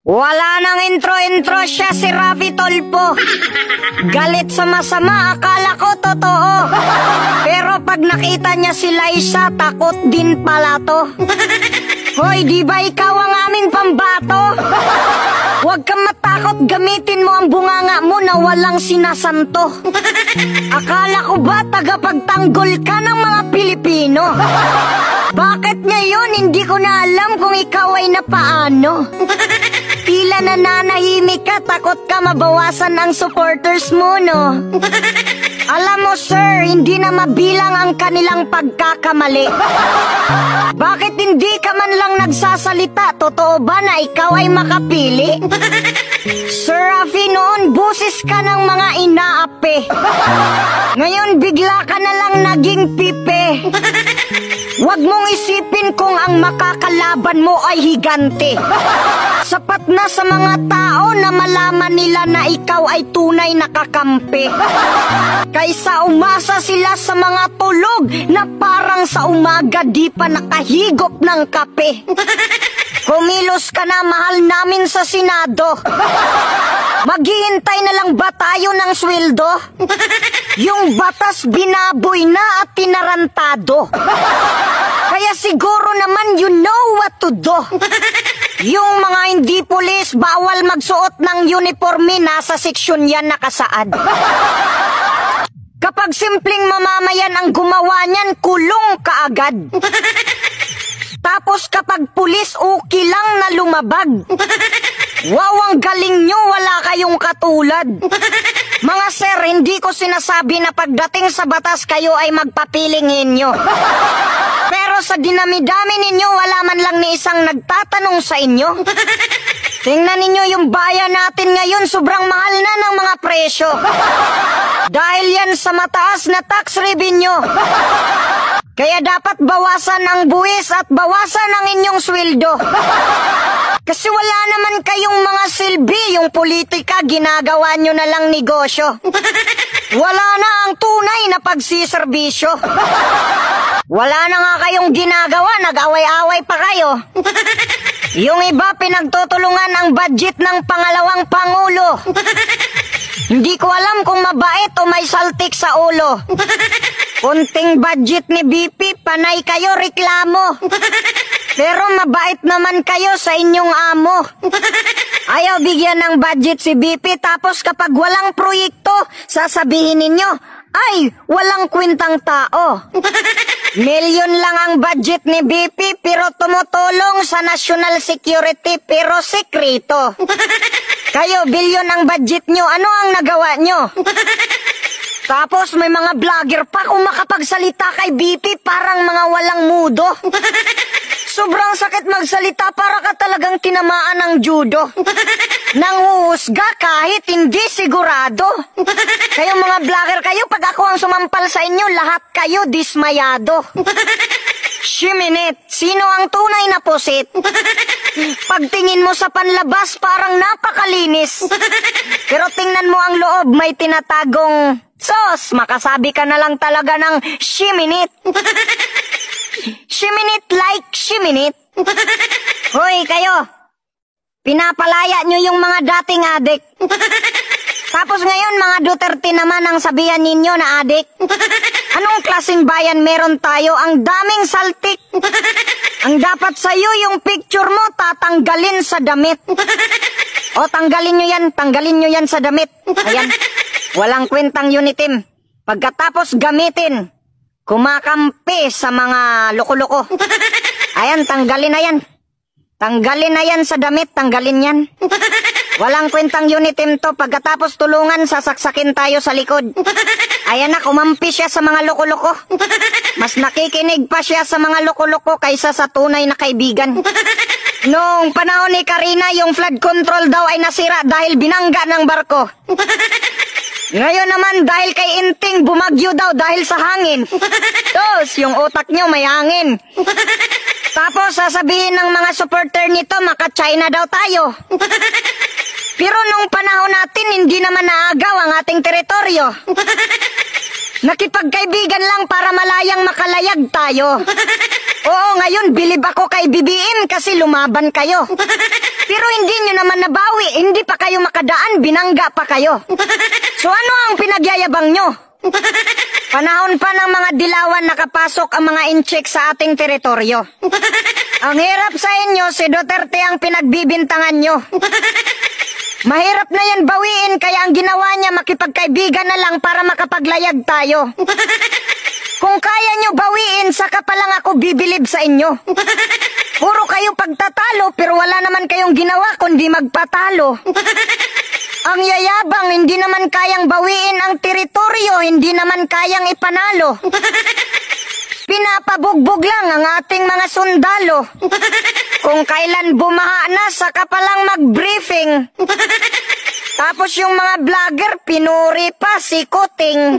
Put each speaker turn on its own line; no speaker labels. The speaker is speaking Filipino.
Wala nang intro-intro siya si Rafi Tolpo. Galit sa masama, akala ko totoo. Pero pag nakita niya si Liza, takot din pala to. Hoy, di ba ikaw ang aming pambato? Huwag kang matakot, gamitin mo ang bunganga mo na walang sinasanto. Akala ko ba tagapagtanggol ka ng mga Pilipino? Bakit ngayon hindi ko na alam kung ikaw ay napaano? Tila nananahimik ka, takot ka mabawasan ang supporters mo, no? Alam mo, sir, hindi na mabilang ang kanilang pagkakamali. Bakit hindi ka man lang nagsasalita? Totoo ba na ikaw ay makapili? Sir Rafi, noon busis ka ng mga inaapi. Ngayon bigla ka na lang naging pipe. Huwag mong isipin kung ang makakalaban mo ay higante. Sapat na sa mga tao na malaman nila na ikaw ay tunay na kakampi. Kaysa umasa sila sa mga tulog na parang sa umaga di pa nakahigop ng kape. Kumilos ka na, mahal namin sa Senado. Maghihintay na lang ba tayo ng sweldo? Yung batas binaboy na at tinarantado. Kaya siguro naman you know what to do. Yung mga hindi pulis, bawal magsuot ng uniforme, nasa seksyon yan nakasaad. Kapag simpleng mamamayan ang gumawa niyan, kulong kaagad. Tapos kapag pulis, okay lang na lumabag. Wow, ang galing nyo, wala kayong katulad. Mga sir, hindi ko sinasabi na pagdating sa batas kayo ay magpapiling inyo. Pero sa dinami-dami ninyo, wala man lang ni isang nagtatanong sa inyo. Tingnan ninyo yung bayan natin ngayon, sobrang mahal na ng mga presyo. Dahil yan sa mataas na tax revenue. Kaya dapat bawasan ang buwis at bawasan ang inyong sweldo. Kasi wala naman kayong mga silbi, yung politika ginagawa nyo na lang negosyo. Wala na ang tunay na pagsiservisyo. Wala na nga kayong ginagawa, nag-away-away pa kayo. Yung iba pinagtutulungan ang budget ng pangalawang pangulo. Hindi ko alam kung mabait o may saltik sa ulo. Kunting budget ni BP, panay kayo reklamo. Pero mabait naman kayo sa inyong amo. Ayaw bigyan ng budget si BP, tapos kapag walang proyekto, sasabihin ninyo, ay, walang kwentang tao. Milyon lang ang budget ni BP, pero tumutulong sa national security, pero sekreto. Kayo, bilyon ang budget nyo, ano ang nagawa nyo? Tapos may mga vlogger pa, kung makapagsalita kay BP, parang mga walang mudo. Sobrang sakit magsalita, para ka talagang tinamaan ng judo. Nanguhusga kahit hindi sigurado. Kayong mga vlogger kayo, pag ako ang sumampal sa inyo, lahat kayo dismayado. Shiminit, sino ang tunay na pusit? Pagtingin mo sa panlabas, parang napakalinis. Pero tingnan mo ang loob, may tinatagong sos. Makasabi ka na lang talaga ng shiminit. Shiminit like shiminit. Hoy kayo, pinapalaya nyo yung mga dating adik. Tapos ngayon mga Duterte naman ang sabihan ninyo na adik. Anong klaseng bayan meron tayo? Ang daming saltik. Ang dapat sa'yo yung picture mo tatanggalin sa damit. O tanggalin nyo yan sa damit. Ayan, walang kwentang unitim. Pagkatapos gamitin, kumakampi sa mga loko-loko. Ayan, tanggalin na yan. Tanggalin na yan sa damit, tanggalin yan. Walang kwentang unitim to. Pagkatapos tulungan, sasaksakin tayo sa likod. Ayan na, kumampi siya sa mga loko-loko. Mas nakikinig pa siya sa mga loko-loko kaysa sa tunay na kaibigan. Noong panahon ni Karina, yung flood control daw ay nasira dahil binangga ng barko. Ngayon naman, dahil kay Inting, bumagyo daw dahil sa hangin. Tos, yung utak nyo may hangin. Tapos sasabihin ng mga supporter nito, maka-China daw tayo. Pero nung panahon natin, hindi naman naagaw ang ating teritoryo. Nakipagkaibigan lang para malayang makalayag tayo. Oo, ngayon bilib ako kay BBM kasi lumaban kayo. Pero hindi nyo naman nabawi, hindi pa kayo makadaan, binangga pa kayo. So ano ang pinagyayabang nyo? Panahon pa ng mga dilawan nakapasok ang mga incheck sa ating teritoryo. Ang hirap sa inyo, si Duterte ang pinagbibintangan nyo. Mahirap na yan bawiin, kaya ang ginawa niya makipagkaibigan na lang para makapaglayag tayo. Kung kaya nyo bawiin, saka pa lang ako bibilib sa inyo. Puro kayo pagtatalo, pero wala naman kayong ginawa kundi magpatalo. Ang yayabang, hindi naman kayang bawiin ang teritoryo, hindi naman kayang ipanalo. Pinapabugbog lang ang ating mga sundalo. Kung kailan bumaha na, saka pa lang mag-briefing. Tapos yung mga vlogger, pinuri pa si Kuting.